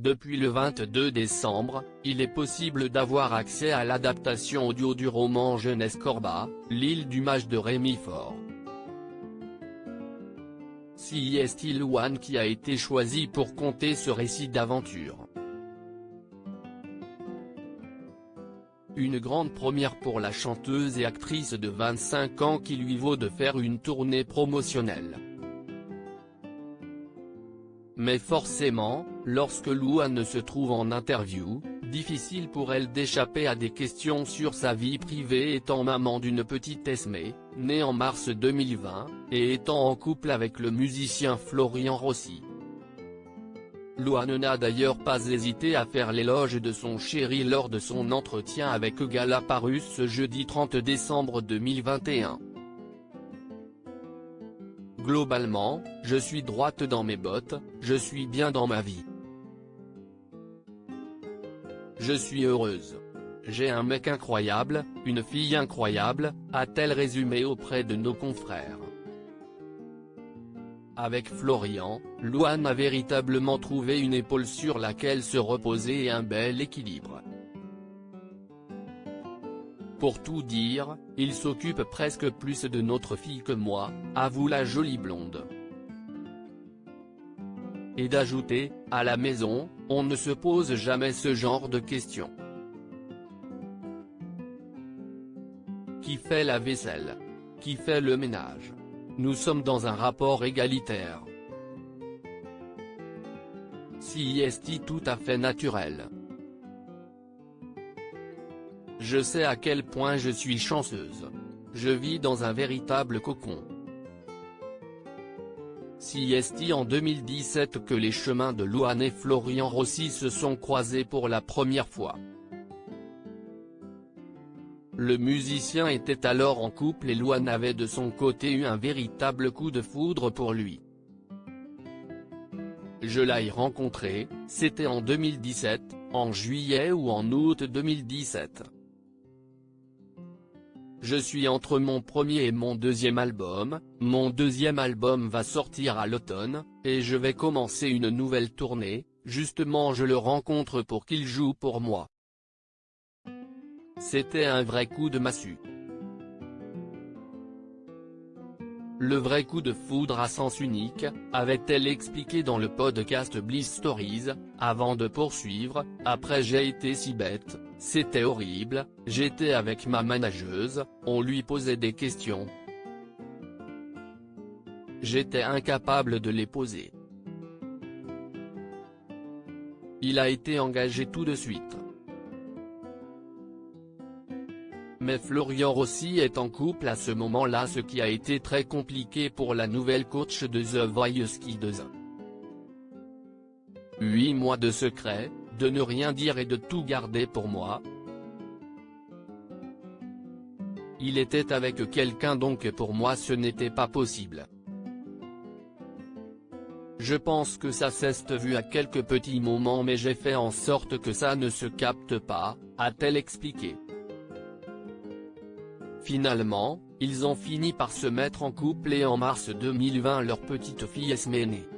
Depuis le 22 décembre, il est possible d'avoir accès à l'adaptation audio du roman jeunesse Corba, L'île du mage de Rémi Faure. C'est Louane qui a été choisi pour conter ce récit d'aventure. Une grande première pour la chanteuse et actrice de 25 ans qui lui vaut de faire une tournée promotionnelle. Mais forcément, lorsque Louane se trouve en interview, difficile pour elle d'échapper à des questions sur sa vie privée étant maman d'une petite Esmée, née en mars 2020, et étant en couple avec le musicien Florian Rossi. Louane n'a d'ailleurs pas hésité à faire l'éloge de son chéri lors de son entretien avec Gala paru ce jeudi 30 décembre 2021. Globalement, je suis droite dans mes bottes, je suis bien dans ma vie. Je suis heureuse. J'ai un mec incroyable, une fille incroyable, a-t-elle résumé auprès de nos confrères. Avec Florian, Louane a véritablement trouvé une épaule sur laquelle se reposer et un bel équilibre. Pour tout dire, il s'occupe presque plus de notre fille que moi, avoue la jolie blonde. Et d'ajouter, à la maison, on ne se pose jamais ce genre de questions. Qui fait la vaisselle? Qui fait le ménage? Nous sommes dans un rapport égalitaire. C'est tout à fait naturel. Je sais à quel point je suis chanceuse. Je vis dans un véritable cocon. C'est en 2017 que les chemins de Louane et Florian Rossi se sont croisés pour la première fois. Le musicien était alors en couple et Louane avait de son côté eu un véritable coup de foudre pour lui. Je l'ai rencontré, c'était en 2017, en juillet ou en août 2017. Je suis entre mon premier et mon deuxième album va sortir à l'automne, et je vais commencer une nouvelle tournée, justement je le rencontre pour qu'il joue pour moi. C'était un vrai coup de massue. Le vrai coup de foudre à sens unique, avait-elle expliqué dans le podcast Bliss Stories, avant de poursuivre, après j'ai été si bête, c'était horrible, j'étais avec ma manageuse, on lui posait des questions. J'étais incapable de les poser. Il a été engagé tout de suite. Mais Florian Rossi est en couple à ce moment-là, ce qui a été très compliqué pour la nouvelle coach de The Voice Kids. 8 mois de secret, de ne rien dire et de tout garder pour moi. Il était avec quelqu'un donc pour moi ce n'était pas possible. Je pense que ça s'est vu à quelques petits moments mais j'ai fait en sorte que ça ne se capte pas, a-t-elle expliqué. Finalement, ils ont fini par se mettre en couple et en mars 2020 leur petite fille Esmée est née.